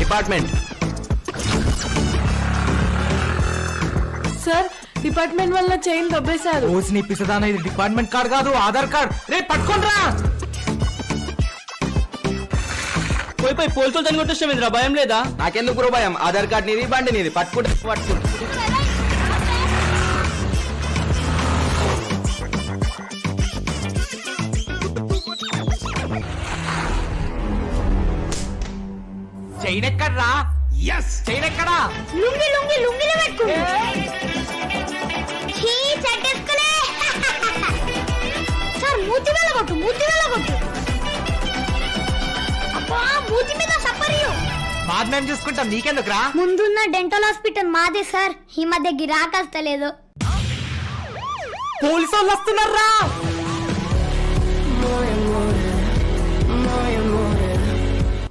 Department. Sir department వల్ల chain దబ్బేశారు. రోజు నీ పిసదాన, ఇది డిపార్ట్మెంట్ కార్డ్ కాదు, ఆధార్ కార్డ్. రే పట్టుకోండ్రా. పోయి పోలీసులు తని కొట్టేస్తాం. భయం లేదా? నాకెందుకు బ్రో భయం? ఆధార్ కార్డ్ నీది, బండి నీది. పట్టుకుంటా. చైన్ ఎక్కడ్రా? చైన్ ఎక్కడా? లుంగిలో పెట్టుకో. సార్ మూతి వెళ్ళగొట్టు. అబ్బా మూతి మీద సపరియు. మాది మేము చూసుకుంటాం, నీకెందుకురా? ముందున్న డెంటల్ హాస్పిటల్ మాదే సార్. ఈ మధ్య గిరాకస్తలేదు. పోలీసు వాళ్ళు వస్తున్నారా?